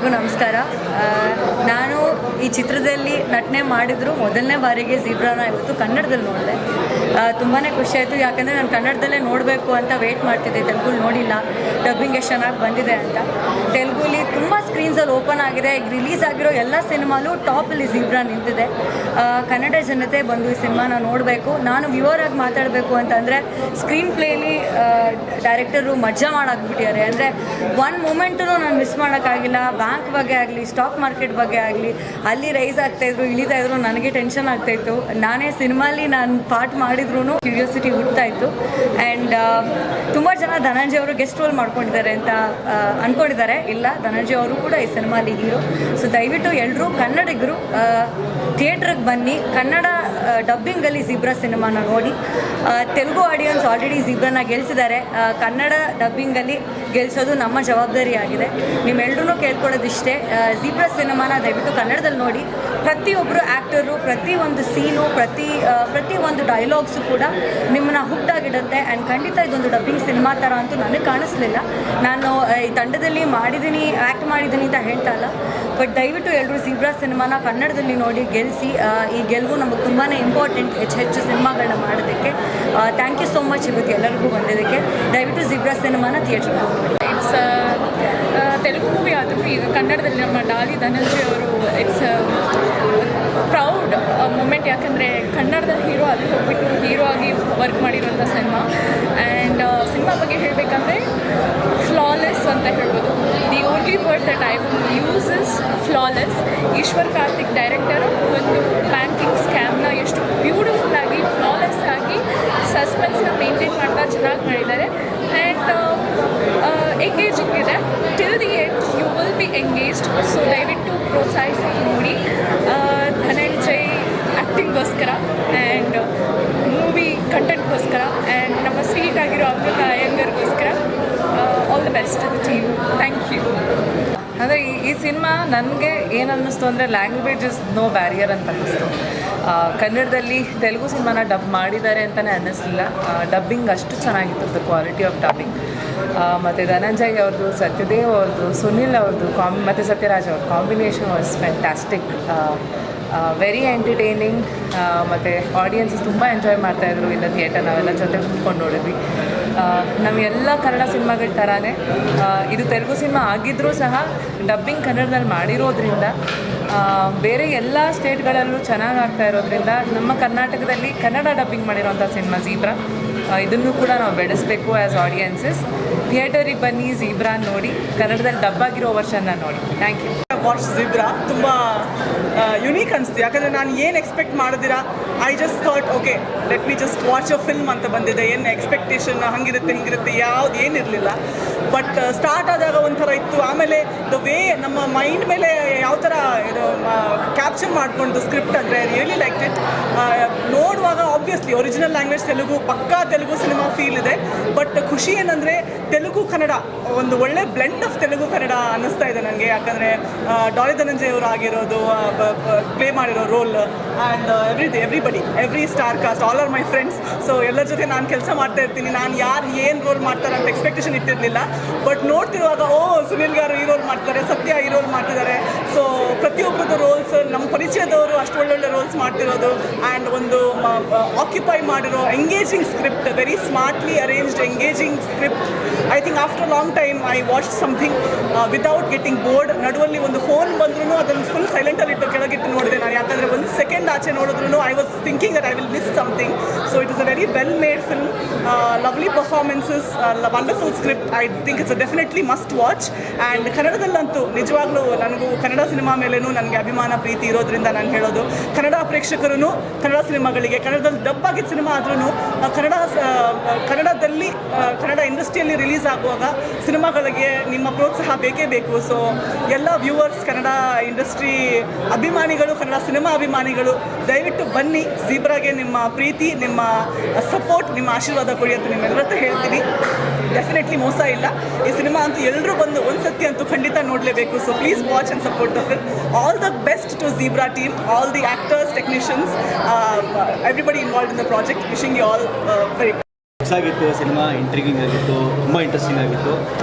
ಎಲ್ರಿಗೂ ನಮಸ್ಕಾರ. ನಾನು ಈ ಚಿತ್ರದಲ್ಲಿ ನಟನೆ ಮಾಡಿದ್ರು ಮೊದಲನೇ ಬಾರಿಗೆ ಝೀಬ್ರಾನ ಇವತ್ತು ಕನ್ನಡದಲ್ಲಿ ನೋಡಿದೆ. ತುಂಬಾ ಖುಷಿ ಆಯಿತು, ಯಾಕಂದರೆ ನಾನು ಕನ್ನಡದಲ್ಲೇ ನೋಡಬೇಕು ಅಂತ ವೆಯ್ಟ್ ಮಾಡ್ತಿದ್ದೆ. ತೆಲುಗುಲಿ ನೋಡಿಲ್ಲ, ಡಬ್ಬಿಂಗ್ ಎಷ್ಟು ಚೆನ್ನಾಗಿ ಬಂದಿದೆ ಅಂತ. ತೆಲುಗುಲಿ ತುಂಬ ಸ್ಕ್ರೀನ್ಸಲ್ಲಿ ಓಪನ್ ಆಗಿದೆ. ಈಗ ರಿಲೀಸ್ ಆಗಿರೋ ಎಲ್ಲ ಸಿನಿಮಾಲು ಟಾಪಲ್ಲಿ ಝೀಬ್ರಾ ನಿಂತಿದೆ. ಕನ್ನಡ ಜನತೆ ಬಂದು ಈ ಸಿನಿಮಾನ ನೋಡಬೇಕು. ನಾನು ವ್ಯೂವರಾಗಿ ಮಾತಾಡಬೇಕು ಅಂತಂದರೆ ಸ್ಕ್ರೀನ್ ಪ್ಲೇಲಿ ಡೈರೆಕ್ಟರು ಮಜಾ ಮಾಡಾಕ್ಬಿಟ್ಟಿದ್ದಾರೆ. ಅಂದರೆ ಒನ್ ಮೂಮೆಂಟೂ ನಾನು ಮಿಸ್ ಮಾಡೋಕ್ಕಾಗಿಲ್ಲ. ಬ್ಯಾಂಕ್ ಬಗ್ಗೆ ಆಗಲಿ, ಸ್ಟಾಕ್ ಮಾರ್ಕೆಟ್ ಬಗ್ಗೆ ಆಗಲಿ, ಅಲ್ಲಿ ರೈಸ್ ಆಗ್ತಾಯಿದ್ರು, ಇಳಿತಾ ಇದ್ರು, ನನಗೆ ಟೆನ್ಷನ್ ಆಗ್ತಾಯಿತ್ತು. ನಾನೇ ಸಿನಿಮಾಲಿ ನಾನು ಪಾರ್ಟ್ ಮಾಡಿದ್ರೂ ಕ್ಯೂರಿಯಾಸಿಟಿ ಹುಡ್ತಾಯಿತ್ತು. ಆ್ಯಂಡ್ ತುಂಬ ಜನ ಧನಂಜಯ್ ಅವರು ಗೆಸ್ಟ್ ರೋಲ್ ಮಾಡ್ಕೊಂಡಿದ್ದಾರೆ ಅಂತ ಅಂದ್ಕೊಂಡಿದ್ದಾರೆ. ಇಲ್ಲ, ಧನಂಜಯ್ ಅವರು ಕೂಡ ಈ ಸಿನಿಮಾಲಿ ಹೀರೋ. ಸೊ ದಯವಿಟ್ಟು ಎಲ್ಲರೂ ಕನ್ನಡಿಗರು ಥಿಯೇಟ್ರಿಗೆ ಬನ್ನಿ, ಕನ್ನಡ ಡಬ್ಬಿಂಗಲ್ಲಿ ಝೀಬ್ರಾ ಸಿನಿಮಾನ ನೋಡಿ. ತೆಲುಗು ಆಡಿಯನ್ಸ್ ಆಲ್ರೆಡಿ ಝೀಬ್ರಾನ ಗೆಲ್ಲಿಸಿದ್ದಾರೆ. ಕನ್ನಡ ಡಬ್ಬಿಂಗಲ್ಲಿ ಗೆಲ್ಲಿಸೋದು ನಮ್ಮ ಜವಾಬ್ದಾರಿ ಆಗಿದೆ. ನಿಮ್ಮೆಲ್ಲರೂ ಕೇಳ್ಕೊಳ್ಳೋದಿಷ್ಟೇ, ಝೀಬ್ರಾ ಸಿನಿಮಾನ ದಯವಿಟ್ಟು ಕನ್ನಡದಲ್ಲಿ ನೋಡಿ. ಪ್ರತಿಯೊಬ್ಬರು ಆ್ಯಕ್ಟರು, ಪ್ರತಿಯೊಂದು ಸೀನು, ಪ್ರತಿ ಒಂದು ಡೈಲಾಗ್ಸು ಕೂಡ ನಿಮ್ಮನ್ನ ಹುಟ್ಟಾಗಿಡುತ್ತೆ. ಆ್ಯಂಡ್ ಖಂಡಿತ ಇದೊಂದು ಡಬ್ಬಿಂಗ್ ಸಿನಿಮಾ ಥರ ಅಂತೂ ನನಗೆ ಕಾಣಿಸ್ಲಿಲ್ಲ. ನಾನು ಈ ತಂಡದಲ್ಲಿ ಮಾಡಿದ್ದೀನಿ, ಆ್ಯಕ್ಟ್ ಮಾಡಿದ್ದೀನಿ ಅಂತ ಹೇಳ್ತಾ ಇಲ್ಲ. ಬಟ್ ದಯವಿಟ್ಟು ಎಲ್ಲರೂ ಝೀಬ್ರಾ ಸಿನಿಮಾನ ಕನ್ನಡದಲ್ಲಿ ನೋಡಿ ಗೆಲ್ಲಿಸಿ. ಈ ಗೆಲುವು ನಮಗೆ ತುಂಬಾ ಇಂಪಾರ್ಟೆಂಟ್, ಹೆಚ್ಚು ಸಿನಿಮಾಗಳನ್ನ ಮಾಡೋದಕ್ಕೆ. ಥ್ಯಾಂಕ್ ಯು ಸೋ ಮಚ್ ಇವತ್ತು ಎಲ್ಲರಿಗೂ ಬಂದಿದ್ದಕ್ಕೆ. ದಯವಿಟ್ಟು ಝೀಬ್ರಾ ಸಿನಿಮಾನ ಥಿಯೇಟ್ರಿಗೆ ಹೋಗ್ಬಿಡಿ. ಇಟ್ಸ್ ತೆಲುಗು ಮೂವಿ ಆದರೂ ಈಗ ಕನ್ನಡದಲ್ಲಿ ನಮ್ಮ ಡಾಲಿ ಧನಂಜಯ್ ಅವರು ಇಟ್ಸ್ ಪ್ರೌಡ್ ಮೂಮೆಂಟ್. ಯಾಕಂದರೆ ಕನ್ನಡದ ಹೀರೋ ಅಲ್ಲಿ ಹೋಗ್ಬಿಟ್ಟು ಹೀರೋ ಆಗಿ ವರ್ಕ್ ಮಾಡಿರುವಂಥ ಸಿನಿಮಾ. ಆ್ಯಂಡ್ ಸಿನಿಮಾ ಬಗ್ಗೆ ಹೇಳಬೇಕಂದ್ರೆ ಫ್ಲಾಲೆಸ್ ಅಂತ ಹೇಳ್ಬೋದು. The only word that I will use is flawless. Eshwar Karthik director ಒಂದು ಬ್ಯಾಂಕಿಂಗ್ ಸ್ಕ್ಯಾಮ್ನ ಎಷ್ಟು ಬ್ಯೂಟಿಫುಲ್ ಆಗಿ, ಫ್ಲಾಲೆಸ್ ಆಗಿ ಸಸ್ಪೆನ್ಸ್ನ ಮೇಂಟೈನ್ ಮಾಡ್ತಾ ಚೆನ್ನಾಗಿ ಮಾಡಿದ್ದಾರೆ. ಆ್ಯಂಡ್ ಎಂಗೇಜಿಂಗ್ ಇದೆ. Till the end you will be engaged. So ದಯವಿಟ್ಟು ಪ್ರೋತ್ಸಾಹಿಸಿ ನೋಡಿ. ಧನಂಜಯ್ ಆ್ಯಕ್ಟಿಂಗ್ಗೋಸ್ಕರ ಆ್ಯಂಡ್ ಮೂವಿ ಕಂಟೆಂಟ್ಗೋಸ್ಕರ ಆ್ಯಂಡ್ ನಮ್ಮ ಸ್ವೀಟ್ ಆಗಿರೋ ಅಮೃತ ಅಯ್ಯಂಗರ್ಗೋಸ್ಕರ all the best to the team. Thank you. ಅಂದರೆ ಈ ಸಿನಿಮಾ ನನಗೆ ಏನು ಅನ್ನಿಸ್ತು ಅಂದರೆ ಲ್ಯಾಂಗ್ವೇಜ್ ಇಸ್ ನೋ ಬ್ಯಾರಿಯರ್ ಅಂತ ಅನ್ನಿಸ್ತು. ಕನ್ನಡದಲ್ಲಿ ತೆಲುಗು ಸಿನಿಮಾನ ಡಬ್ ಮಾಡಿದ್ದಾರೆ ಅಂತಲೇ ಅನ್ನಿಸ್ಲಿಲ್ಲ. ಡಬ್ಬಿಂಗ್ ಅಷ್ಟು ಚೆನ್ನಾಗಿತ್ತು, ದ ಕ್ವಾಲಿಟಿ ಆಫ್ ಡಬ್ಬಿಂಗ್. ಮತ್ತು ಧನಂಜಯ್ ಅವ್ರದ್ದು, ಸತ್ಯದೇವ್ ಅವ್ರದ್ದು, ಸುನಿಲ್ ಅವ್ರದ್ದು ಮತ್ತು ಸತ್ಯರಾಜ್ ಅವ್ರ combination was fantastic. Very entertaining. ಮತ್ತು ಆಡಿಯನ್ಸಸ್ ತುಂಬ ಎಂಜಾಯ್ ಮಾಡ್ತಾಯಿದ್ರು ಇಲ್ಲ ಥಿಯೇಟರ್. ನಾವೆಲ್ಲ ಜೊತೆ ಕೂತ್ಕೊಂಡು ನೋಡಿದ್ವಿ. ನಮಗೆಲ್ಲ ಕನ್ನಡ ಸಿನಿಮಾಗಳ ಥರನೇ ಇದು ತೆಲುಗು ಸಿನಿಮಾ ಆಗಿದ್ದರೂ ಸಹ ಡಬ್ಬಿಂಗ್ ಕನ್ನಡದಲ್ಲಿ ಮಾಡಿರೋದ್ರಿಂದ ಬೇರೆ ಎಲ್ಲ ಸ್ಟೇಟ್ಗಳಲ್ಲೂ ಚೆನ್ನಾಗಿ ಆಗ್ತಾ ಇರೋದ್ರಿಂದ ನಮ್ಮ ಕರ್ನಾಟಕದಲ್ಲಿ ಕನ್ನಡ ಡಬ್ಬಿಂಗ್ ಮಾಡಿರೋಂಥ ಸಿನಿಮಾ ಝೀಬ್ರಾ. ಇದನ್ನು ಕೂಡ ನಾವು ಬೆಳೆಸಬೇಕು ಆ್ಯಸ್ ಆಡಿಯನ್ಸಸ್. ಥಿಯೇಟರಿಗೆ ಬನ್ನಿ, ಝೀಬ್ರಾ ನೋಡಿ, ಕನ್ನಡದಲ್ಲಿ ಡಬ್ಬಾಗಿರೋ ವರ್ಷನ ನೋಡಿ. Thank you. ವಾಚ್ ಝೀಬ್ರಾ ತುಂಬ ಯುನೀಕ್ ಅನಿಸ್ತು. ಯಾಕಂದರೆ ನಾನು ಏನು ಎಕ್ಸ್ಪೆಕ್ಟ್ ಮಾಡಿದಿರಾ, I just thought okay let me just watch a film ಅಂತ ಬಂದಿದೆ. ಏನು ಎಕ್ಸ್ಪೆಕ್ಟೇಷನ್ ಹಂಗಿರುತ್ತೆ ಹಿಂಗಿರುತ್ತೆ ಯಾವ್ದು ಏನಿರಲಿಲ್ಲ. ಬಟ್ ಸ್ಟಾರ್ಟ್ ಆದಾಗ ಒಂಥರ ಇತ್ತು. ಆಮೇಲೆ ದ ವೇ ನಮ್ಮ ಮೈಂಡ್ ಮೇಲೆ ಯಾವ ಥರ ಇದು ಕ್ಯಾಪ್ಚರ್ ಮಾಡಿಕೊಂಡು ಸ್ಕ್ರಿಪ್ಟ್ ಅಂದರೆ ರಿಯಲಿ ಲೈಕ್ ಇಟ್. ನೋಡುವಾಗ ಆಬ್ವಿಯಸ್ಲಿ ಒರಿಜಿನಲ್ ಲ್ಯಾಂಗ್ವೇಜ್ ತೆಲುಗು, ಪಕ್ಕಾ ತೆಲುಗು ಸಿನಿಮಾ ಫೀಲ್ ಇದೆ. ಬಟ್ ಖುಷಿ ಏನಂದರೆ ತೆಲುಗು ಕನ್ನಡ ಒಂದು ಒಳ್ಳೆ ಬ್ಲೆಂಡ್ ಆಫ್ ತೆಲುಗು ಕನ್ನಡ ಅನ್ನಿಸ್ತಾ ಇದೆ ನನಗೆ. ಯಾಕಂದರೆ ಡಾಲಿ ಧನಂಜಯ್ ಅವರು ಆಗಿರೋದು, ಪ್ಲೇ ಮಾಡಿರೋ role, and everybody, every star cast, all are my friends. So ಎಲ್ಲರ ಜೊತೆ ನಾನು ಕೆಲಸ ಮಾಡ್ತಾ ಇರ್ತೀನಿ. ನಾನು ಯಾರು ಏನು ರೋಲ್ ಮಾಡ್ತಾರೆ ಅಂತ ಎಕ್ಸ್ಪೆಕ್ಟೇಷನ್ ಇಟ್ಟಿರಲಿಲ್ಲ. ಬಟ್ ನೋಡ್ತಿರುವಾಗ ಸುನಿಲ್ ಗಾರು ಈ ರೋಲ್ ಮಾಡ್ತಾರೆ, ಸತ್ಯ ಈ ರೋಲ್ ಮಾಡ್ತಿದ್ದಾರೆ. ಸೊ ಪ್ರತಿಯೊಬ್ಬರದ್ದು ರೋಲ್ಸ್ ನಮ್ಮ ಪರಿಚಯದವರು ಅಷ್ಟು ಒಳ್ಳೊಳ್ಳೆ ರೋಲ್ಸ್ ಮಾಡ್ತಿರೋದು. ಆ್ಯಂಡ್ ಒಂದು ಆಕ್ಯುಪೈ ಮಾಡಿರೋ engaging script, very smartly arranged engaging script. I think after long time I watch something without getting bored. ನಡುವಲ್ಲಿ ಒಂದು ಫೋನ್ ಬಂದ್ರೂ ಅದನ್ನು ಫುಲ್ ಸೈಲೆಂಟಲ್ಲಿ ಇಟ್ಟು ಕೆಳಗಿಟ್ಟು ನೋಡಿದೆ ನಾನು. ಯಾಕಂದರೆ ಒಂದು ಸೆಕೆಂಡ್ ಆಚೆ ನೋಡಿದ್ರು I was thinking that I will miss something. So it is a very well made film, lovely performances, wonderful script. I think it's a definitely must watch. And ಕನ್ನಡದಲ್ಲಂತೂ ನಿಜವಾಗ್ಲೂ ನನಗೂ ಕನ್ನಡ ಸಿನಿಮಾ ಮೇಲೇನೂ ನನಗೆ ಅಭಿಮಾನ ಪ್ರೀತಿ ಇರೋದ್ರಿಂದ ನಾನು ಹೇಳೋದು, ಕನ್ನಡ ಪ್ರೇಕ್ಷಕರು ಕನ್ನಡ ಸಿನಿಮಾಗಳಿಗೆ, ಕನ್ನಡದಲ್ಲಿ ಡಬ್ ಆಗಿದ್ದ ಸಿನಿಮಾ ಆದ್ರೂ ಕನ್ನಡದಲ್ಲಿ ಕನ್ನಡ ಇಂಡಸ್ಟ್ರಿಯಲ್ಲಿ ರಿಲೀಸ್ ಆಗುವಾಗ ಸಿನಿಮಾಗಳಿಗೆ ನಿಮ್ಮ ಪ್ರೋತ್ಸಾಹ ಬೇಕೇ ಬೇಕು. ಸೊ ಎಲ್ಲ ವ್ಯೂವರ್ಸ್, ಕನ್ನಡ ಇಂಡಸ್ಟ್ರಿ ಅಭಿಮಾನಿಗಳು, ಕನ್ನಡ ಸಿನಿಮಾ ಅಭಿಮಾನಿಗಳು ದಯವಿಟ್ಟು ಬನ್ನಿ. ಝೀಬ್ರಾಗೆ ನಿಮ್ಮ ಪ್ರೀತಿ, ನಿಮ್ಮ ಸಪೋರ್ಟ್, ನಿಮ್ಮ ಆಶೀರ್ವಾದ ಕೊಡಿ ಅಂತ ನಿಮ್ಮೆಲ್ಲರ ಹತ್ರ ಹೇಳ್ತೀನಿ. ಡೆಫಿನೆಟ್ಲಿ ಮೋಸ ಇಲ್ಲ. ಈ ಸಿನಿಮಾ ಅಂತೂ ಎಲ್ಲರೂ ಬಂದು ಒಂದು ಸತಿ ಅಂತೂ ಖಂಡಿತ ನೋಡಲೇಬೇಕು. So please watch and support the film. All the best to Zebra team, all the actors, technicians, everybody involved in the project. Wishing you all very ಸೊಗಸಾಗಿತ್ತು ಸಿನಿಮಾ, ಇಂಟ್ರಿಗಿಂಗ್ ಆಗಿತ್ತು, ತುಂಬ ಇಂಟ್ರೆಸ್ಟಿಂಗ್ ಆಗಿತ್ತು.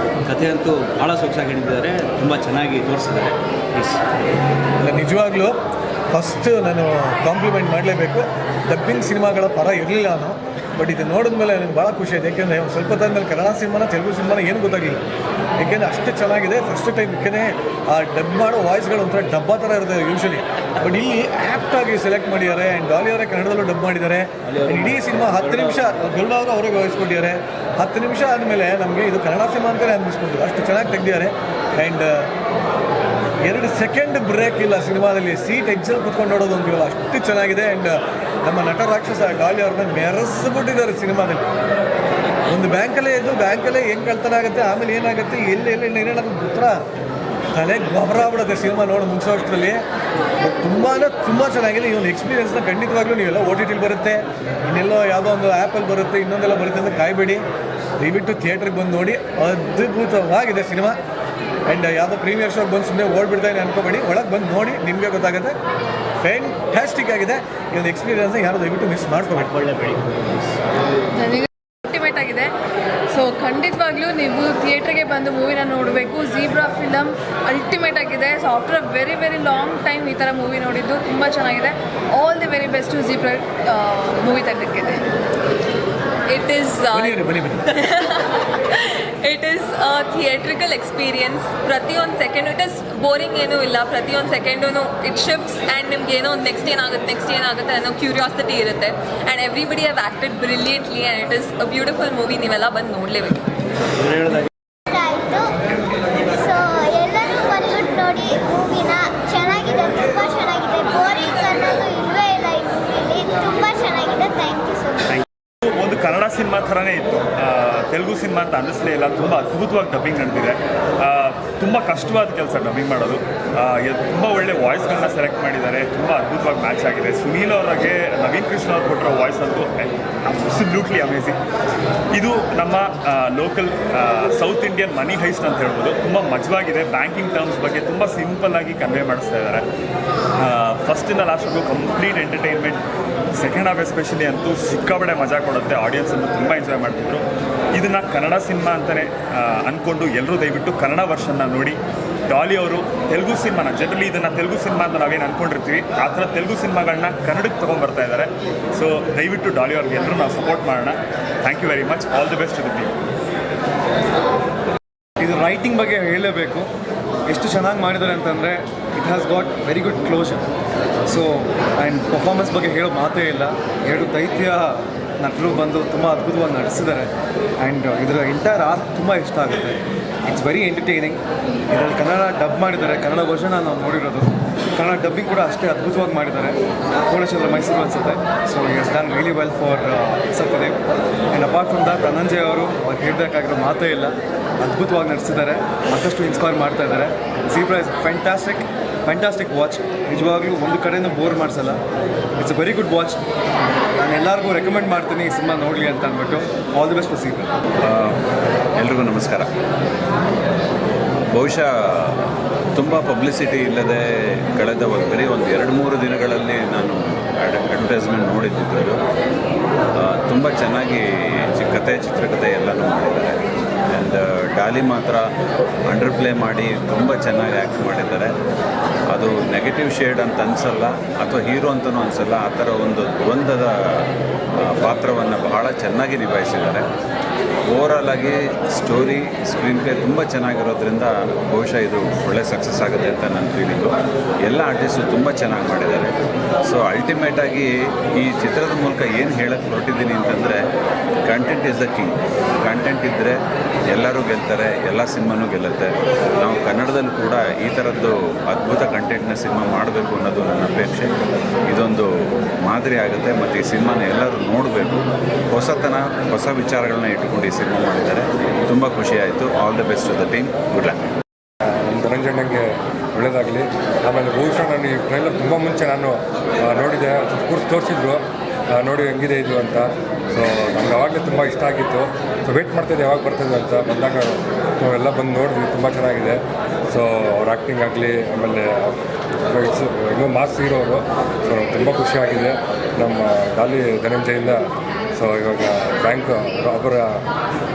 ಕಥೆ ಅಂತೂ ಭಾಳ ಸೊಗಸಾಗಿ ಹೇಳಿದ್ದಾರೆ, ತುಂಬ ಚೆನ್ನಾಗಿ ತೋರಿಸಿದ್ದಾರೆ. ಪ್ಲೀಸ್ ನಿಜವಾಗ್ಲೂ ಫಸ್ಟ್ ನಾನು ಕಾಂಪ್ಲಿಮೆಂಟ್ ಮಾಡಲೇಬೇಕು. ಡಬ್ಬಿಂಗ್ ಸಿನಿಮಾಗಳ ಪರ ಇರಲಿಲ್ಲ ನಾನು, ಬಟ್ ಇದು ನೋಡಿದ್ಮೇಲೆ ನನಗೆ ಭಾಳ ಖುಷಿ ಆಯಿತು. ಯಾಕೆಂದರೆ ಒಂದು ಸ್ವಲ್ಪ ಹೊತ್ತಾದ್ಮೇಲೆ ಕನ್ನಡ ಸಿನಿಮಾನ ತೆಲುಗು ಸಿನಿಮಾನ ಏನು ಗೊತ್ತಾಗಲಿಲ್ಲ, ಏಕೆಂದರೆ ಅಷ್ಟು ಚೆನ್ನಾಗಿದೆ. ಫಸ್ಟ್ ಟೈಮ್ ಯಾಕೆಂದರೆ ಆ ಡಬ್ ಮಾಡೋ ವಾಯ್ಸ್ಗಳು ಒಂಥರ ಡಬ್ಬಾ ಥರ ಇರುತ್ತೆ ಯೂಶ್ವಲಿ, ಬಟ್ ಇಲ್ಲಿ ಆ್ಯಪ್ಟಾಗಿ ಸೆಲೆಕ್ಟ್ ಮಾಡಿದ್ದಾರೆ. ಆ್ಯಂಡ್ ಡಾಲಿ ಅವರೇ ಕನ್ನಡದಲ್ಲೂ ಡಬ್ ಮಾಡಿದ್ದಾರೆ. ಇಡೀ ಸಿನಿಮಾ 10 ನಿಮಿಷ ಗರುಡ ಅವರು ಅವರಿಗೆ ವಹಿಸ್ಕೊಂಡಿದ್ದಾರೆ. 10 ನಿಮಿಷ ಆದಮೇಲೆ ನಮಗೆ ಇದು ಕನ್ನಡ ಸಿನಿಮಾ ಅಂತಲೇ ಅನ್ನಿಸ್ಕೊಂಡು ಅಷ್ಟು ಚೆನ್ನಾಗಿ ತೆಗೆದಿದ್ದಾರೆ. ಆ್ಯಂಡ್ 2 ಸೆಕೆಂಡ್ ಬ್ರೇಕ್ ಇಲ್ಲ ಸಿನಿಮಾದಲ್ಲಿ. ಸೀಟ್ ಎಕ್ಸಲ್ ಕುತ್ಕೊಂಡು ನೋಡೋದು ಅಂತೀವಲ್ಲ, ಅಷ್ಟು ಚೆನ್ನಾಗಿದೆ. ಆ್ಯಂಡ್ ನಮ್ಮ ನಟ ರಾಕ್ಷಸ ಡಾಲಿ ಅವ್ರನ್ನ ಮೆರೆಸ್ಬಿಟ್ಟಿದ್ದಾರೆ ಸಿನಿಮಾದಲ್ಲಿ. ಒಂದು ಬ್ಯಾಂಕಲ್ಲೇ ಇದ್ದು ಬ್ಯಾಂಕಲ್ಲೇ ಹೆಂಗೆ ಕಳ್ತನ ಆಗುತ್ತೆ, ಆಮೇಲೆ ಏನಾಗುತ್ತೆ, ಎಲ್ಲಿ ಏನಾಗುತ್ತೆ ಉತ್ತರ ತಲೆಗೆ ಗೊಬ್ಬರ ಆಗ್ಬಿಡುತ್ತೆ ಸಿನಿಮಾ ನೋಡಿ ಮುಗಿಸೋ ಅಷ್ಟರಲ್ಲಿ. ಬಟ್ ತುಂಬ ಚೆನ್ನಾಗಿದೆ. ಈ ಒಂದು ಎಕ್ಸ್ಪೀರಿಯೆನ್ಸ್ನ ಖಂಡಿತವಾಗ್ಲೂ ನೀವೆಲ್ಲ OTT ಬರುತ್ತೆ, ಇನ್ನೆಲ್ಲೋ ಯಾವುದೋ ಒಂದು ಆ್ಯಪಲ್ಲಿ ಬರುತ್ತೆ, ಇನ್ನೊಂದೆಲ್ಲ ಬರುತ್ತೆ ಅಂತ ಕಾಯಬೇಡಿ. ದಯವಿಟ್ಟು ಥಿಯೇಟ್ರಿಗೆ ಬಂದು ನೋಡಿ, ಅದ್ಭುತವಾಗಿದೆ ಸಿನಿಮಾ. ಆ್ಯಂಡ್ ಯಾವುದೋ ಪ್ರೀಮಿಯರ್ ಶೋಗೆ ಬಂದು ಸುಮ್ಮನೆ ಓಡ್ಬಿಡ್ತಾನೆ ಅನ್ಕೋಬೇಡಿ, ಒಳಗೆ ಬಂದು ನೋಡಿ, ನಿಮಗೆ ಗೊತ್ತಾಗುತ್ತೆ. ಫ್ಯಾಂಟಾಸ್ಟಿಕ್ ಆಗಿದೆ ಈ ಒಂದು ಎಕ್ಸ್ಪೀರಿಯನ್ಸ್ನ, ಯಾರು ದಯವಿಟ್ಟು ಮಿಸ್ ಮಾಡ್ಕೋಬೇಕು. ಒಳ್ಳೆ ಬೆಳಿ. ನನಗೆ ಅಲ್ಟಿಮೇಟ್ ಆಗಿದೆ. ಸೊ ಖಂಡಿತವಾಗ್ಲೂ ನೀವು ಥಿಯೇಟ್ರಿಗೆ ಬಂದು ಮೂವಿನ ನೋಡಬೇಕು. ಝೀಬ್ರಾ ಫಿಲಮ್ ಅಲ್ಟಿಮೇಟ್ ಆಗಿದೆ. So after very very long time ಈ ಥರ ಮೂವಿ ನೋಡಿದ್ದು ತುಂಬ ಚೆನ್ನಾಗಿದೆ. All the very best Zebra movie ತಂಡಕ್ಕಿದೆ. It is theatrical experience. ಪ್ರತಿಯೊಂದು ಸೆಕೆಂಡು ಇಟ್ ಇಸ್ ಬೋರಿಂಗ್ ಏನೂ ಇಲ್ಲ. ಪ್ರತಿಯೊಂದು ಸೆಕೆಂಡೂ ಇಟ್ ಶಿಫ್ಟ್ಸ್ ಆ್ಯಂಡ್ ನಿಮ್ಗೆ ಏನೋ ಒಂದು ನೆಕ್ಸ್ಟ್ ಏನಾಗುತ್ತೆ ಅನ್ನೋ ಕ್ಯೂರಿಯಾಸಿಟಿ ಇರುತ್ತೆ. And everybody have acted brilliantly and it is a beautiful movie. ನೀವೆಲ್ಲ ಬಂದು ನೋಡಲೇಬೇಕು. ಸೊ ಎಲ್ಲರೂ ಬಂದ್ಬಿಟ್ಟು ನೋಡಿ ಮೂವಿನ. ಚೆನ್ನಾಗಿದೆ, ತುಂಬ ಚೆನ್ನಾಗಿದೆ. ಬೋರಿಂಗ್ ಅನ್ನೋದು ಇಲ್ಲವೇ ಇಲ್ಲ ಈ ಮೂವಿಲಿ. ತುಂಬ ಚೆನ್ನಾಗಿದೆ. Thank you so much. ಒಂದು ಕನ್ನಡ ಸಿನಿಮಾ ಥರನೇ ಇತ್ತು, ತೆಲುಗು ಸಿನಿಮಾ ಅಂತ ಅನ್ನಿಸ್ಲೇ ಇಲ್ಲ. ತುಂಬ ಅದ್ಭುತವಾಗಿ ಡಬ್ಬಿಂಗ್ ನಡೆದಿದೆ. ತುಂಬ ಕಷ್ಟವಾದ ಕೆಲಸ ಡಬ್ಬಿಂಗ್ ಮಾಡೋದು. ತುಂಬ ಒಳ್ಳೆ ವಾಯ್ಸ್ಗಳನ್ನ ಸೆಲೆಕ್ಟ್ ಮಾಡಿದ್ದಾರೆ. ತುಂಬ ಅದ್ಭುತವಾಗಿ ಮ್ಯಾಚ್ ಆಗಿದೆ. ಸುನೀಲ್ ಅವರಿಗೆ ನವೀನ್ ಕೃಷ್ಣ ಅವ್ರು ಕೊಟ್ಟಿರೋ ವಾಯ್ಸ್ ಅಂತೂ ಅಬ್ಸಲ್ಯೂಟ್ಲಿ ಅಮೇಝಿಂಗ್. ಇದು ನಮ್ಮ ಲೋಕಲ್ ಸೌತ್ ಇಂಡಿಯನ್ ಮನಿ ಹೈಸ್ಟ್ ಅಂತ ಹೇಳ್ಬೋದು. ತುಂಬ ಮಜವಾಗಿದೆ. ಬ್ಯಾಂಕಿಂಗ್ ಟರ್ಮ್ಸ್ ಬಗ್ಗೆ ತುಂಬ ಸಿಂಪಲ್ಲಾಗಿ ಕನ್ವೆ ಮಾಡಿಸ್ತಾ ಇದ್ದಾರೆ. ಫಸ್ಟಿಂದ ಲಾಸ್ಟ್ವರೆಗೂ complete entertainment. Second half especially ಅಂತೂ ಸಿಕ್ಕಾಬಡೆ ಮಜಾ ಕೊಡುತ್ತೆ. ಆಡಿಯನ್ಸನ್ನು ತುಂಬ ಎಂಜಾಯ್ ಮಾಡ್ತಿದ್ರು. ಇದನ್ನು ಕನ್ನಡ ಸಿನಿಮಾ ಅಂತಲೇ ಅಂದ್ಕೊಂಡು ಎಲ್ಲರೂ ದಯವಿಟ್ಟು ಕನ್ನಡ ವರ್ಷನ್ನ ನೋಡಿ. ಡಾಲಿ ಅವರು ತೆಲುಗು ಸಿನಿಮಾನ, ಜನರಲಿ ಇದನ್ನು ತೆಲುಗು ಸಿನಿಮಾ ಅಂತ ನಾವೇನು ಅಂದ್ಕೊಂಡಿರ್ತೀವಿ, ಆ ಥರ ತೆಲುಗು ಸಿನಿಮಾಗಳನ್ನ ಕನ್ನಡಕ್ಕೆ ತೊಗೊಂಡ್ಬರ್ತಾ ಇದ್ದಾರೆ. ಸೊ ದಯವಿಟ್ಟು ಡಾಲಿ ಅವ್ರಿಗೆ ಎಲ್ಲರೂ ನಾವು ಸಪೋರ್ಟ್ ಮಾಡೋಣ. Thank you very much. All the best to the team. ಇದು ರೈಟಿಂಗ್ ಬಗ್ಗೆ ಹೇಳಲೇಬೇಕು. ಎಷ್ಟು ಚೆನ್ನಾಗಿ ಮಾಡಿದ್ದಾರೆ ಅಂತಂದರೆ it has got very good closure. So and performance ಬಗ್ಗೆ ಹೇಳೋ ಮಾತೇ ಇಲ್ಲ. 2 ದೈತ್ಯ ನಟರು ಬಂದು ತುಂಬ ಅದ್ಭುತವಾಗಿ ನಡೆಸಿದ್ದಾರೆ. ಆ್ಯಂಡ್ ಇದರ ಎಂಟೈರ್ ಆರ್ಟ್ ತುಂಬ ಇಷ್ಟ ಆಗುತ್ತೆ. It's very entertaining. ಇದರಲ್ಲಿ ಕನ್ನಡ ಡಬ್ ಮಾಡಿದ್ದಾರೆ. ಕನ್ನಡ ವರ್ಷನ ನಾವು ನೋಡಿರೋದು. ಕನ್ನಡ ಡಬ್ಬಿಂಗ್ ಕೂಡ ಅಷ್ಟೇ ಅದ್ಭುತವಾಗಿ ಮಾಡಿದ್ದಾರೆ. ಪೂರ್ಣಚಂದ್ರ ಮೈಸೂರು ಅನಿಸುತ್ತೆ. So it has done really well for Satyadev. And apart from that Dhananjay ಅವರು ಹೇಳಬೇಕಾಗಿರೋ ಮಾತೇ ಇಲ್ಲ. ಅದ್ಭುತವಾಗಿ ನಡೆಸಿದ್ದಾರೆ. ಮತ್ತಷ್ಟು ಇನ್ಸ್ಪೈರ್ ಮಾಡ್ತಾ ಇದ್ದಾರೆ. Zebra is fantastic watch. ನಿಜವಾಗ್ಲೂ ಒಂದು ಕಡೆಯೂ ಬೋರ್ ಮಾಡಿಸಲ್ಲ. It's a very good watch. ನಾನು ಎಲ್ಲರಿಗೂ ರೆಕಮೆಂಡ್ ಮಾಡ್ತೀನಿ ಈ ಸಿನಿಮಾ ನೋಡಲಿ ಅಂತ ಅಂದ್ಬಿಟ್ಟು. All the best for Zebra. ಎಲ್ರಿಗೂ ನಮಸ್ಕಾರ. ಬಹುಶಃ ತುಂಬ ಪಬ್ಲಿಸಿಟಿ ಇಲ್ಲದೆ ಕಳೆದ ಬರೀ ಒಂದು 2-3 ದಿನಗಳಲ್ಲಿ ನಾನು ಅಡ್ವರ್ಟೈಸ್ಮೆಂಟ್ ನೋಡಿದ್ದು. ತುಂಬ ಚೆನ್ನಾಗಿ ಕತೆ, ಚಿತ್ರಕಥೆ ಎಲ್ಲನೂ ಮಾಡಿದ್ದಾರೆ. ಆ್ಯಂಡ್ ಡಾಲಿ ಮಾತ್ರ ಅಂಡರ್ ಪ್ಲೇ ಮಾಡಿ ತುಂಬ ಚೆನ್ನಾಗಿ ಆ್ಯಕ್ಟ್ ಮಾಡಿದ್ದಾರೆ. ಅದು ನೆಗೆಟಿವ್ ಶೇಡ್ ಅಂತ ಅನಿಸಲ್ಲ, ಅಥವಾ ಹೀರೋ ಅಂತಲೂ ಅನಿಸಲ್ಲ. ಆ ಥರ ಒಂದು ದ್ವಂದ್ವದ ಪಾತ್ರವನ್ನು ಬಹಳ ಚೆನ್ನಾಗಿ ನಿಭಾಯಿಸಿದ್ದಾರೆ. ಓವರಾಲ್ ಆಗಿ ಸ್ಟೋರಿ, ಸ್ಕ್ರೀನ್ ಪ್ಲೇ ತುಂಬ ಚೆನ್ನಾಗಿರೋದ್ರಿಂದ ಬಹುಶಃ ಇದು ಒಳ್ಳೆ ಸಕ್ಸಸ್ ಆಗುತ್ತೆ ಅಂತ ನನ್ನ ಫೀಲಿಂಗು. ಎಲ್ಲ ಆರ್ಟಿಸ್ಟು ತುಂಬ ಚೆನ್ನಾಗಿ ಮಾಡಿದ್ದಾರೆ. ಸೊ ಅಲ್ಟಿಮೇಟಾಗಿ ಈ ಚಿತ್ರದ ಮೂಲಕ ಏನು ಹೇಳಕ್ಕೆ ಹೊರಟಿದ್ದೀನಿ ಅಂತಂದರೆ, content is the king. Content ಇದ್ದರೆ ಎಲ್ಲರೂ ಗೆಲ್ತಾರೆ, ಎಲ್ಲ ಸಿನಿಮಾನೂ ಗೆಲ್ಲುತ್ತೆ. ನಾವು ಕನ್ನಡದಲ್ಲೂ ಕೂಡ ಈ ಥರದ್ದು ಅದ್ಭುತ ಕಂಟೆಂಟ್ನ ಸಿನಿಮಾ ಮಾಡಬೇಕು ಅನ್ನೋದು ನನ್ನ ಅಪೇಕ್ಷೆ. ಇದೊಂದು ಮಾದರಿ ಆಗುತ್ತೆ ಮತ್ತು ಈ ಸಿನಿಮಾನ ಎಲ್ಲರೂ ನೋಡಬೇಕು. ಹೊಸತನ, ಹೊಸ ವಿಚಾರಗಳನ್ನ ಇಟ್ಕೊಂಡು ಈ ಸಿನಿಮಾ ಮಾಡಿದ್ದಾರೆ. ತುಂಬ ಖುಷಿ ಆಯಿತು. All the best to the team. Good luck. ಧನಂಜಯನಿಗೆ ಒಳ್ಳೆಯದಾಗಲಿ. ಆಮೇಲೆ ಬಹುಶಃ ನಾನು ಈ ಟ್ರೈಲರ್ ತುಂಬ ಮುಂಚೆ ನಾನು ನೋಡಿದೆ. ಕೂರ್ಸಿ ತೋರಿಸಿದ್ರು, ನೋಡಿ ಹೆಂಗಿದೆ ಇದು ಅಂತ. ಸೊ ನಮ್ಗೆ ಆವಾಗಲೇ ತುಂಬ ಇಷ್ಟ ಆಗಿತ್ತು. ಸೊ ವೇಟ್ ಮಾಡ್ತಾಯಿದ್ದೆ ಯಾವಾಗ ಬರ್ತದೆ ಅಂತ. ಬಂದಾಗ ನಾವೆಲ್ಲ ಬಂದು ನೋಡಿದ್ವಿ. ತುಂಬ ಚೆನ್ನಾಗಿದೆ. ಸೊ ಅವ್ರ ಆ್ಯಕ್ಟಿಂಗ್ ಆಗಲಿ, ಆಮೇಲೆ ಇನ್ನೂ ಮಾಸ್ ಹೀರೋ ಅವರು. ಸೊ ತುಂಬ ಖುಷಿಯಾಗಿದೆ ನಮ್ಮ ಡಾಲಿ ಧನಂಜಯಿಂದ. ಸೊ ಸೊ ಇವಾಗ ಬ್ಯಾಂಕ್ ರಾಬರ್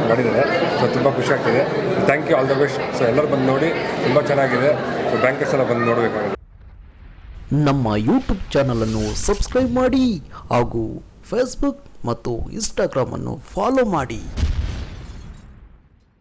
ಮಾಡಿದ್ದಾರೆ. ಸೊ ತುಂಬ ಖುಷಿ ಆಗ್ತಿದೆ. Thank you, all the best. So ಎಲ್ಲರೂ ಬಂದು ನೋಡಿ, ತುಂಬ ಚೆನ್ನಾಗಿದೆ. ಸೊ ಬ್ಯಾಂಕರ್ಸ್ ಎಲ್ಲ ಬಂದು ನೋಡಬೇಕಾಗಿದೆ. ನಮ್ಮ ಯೂಟ್ಯೂಬ್ ಚಾನಲನ್ನು ಸಬ್ಸ್ಕ್ರೈಬ್ ಮಾಡಿ ಹಾಗೂ ಫೇಸ್ಬುಕ್ ಮತ್ತು ಇನ್ಸ್ಟಾಗ್ರಾಮನ್ನು ಫಾಲೋ ಮಾಡಿ.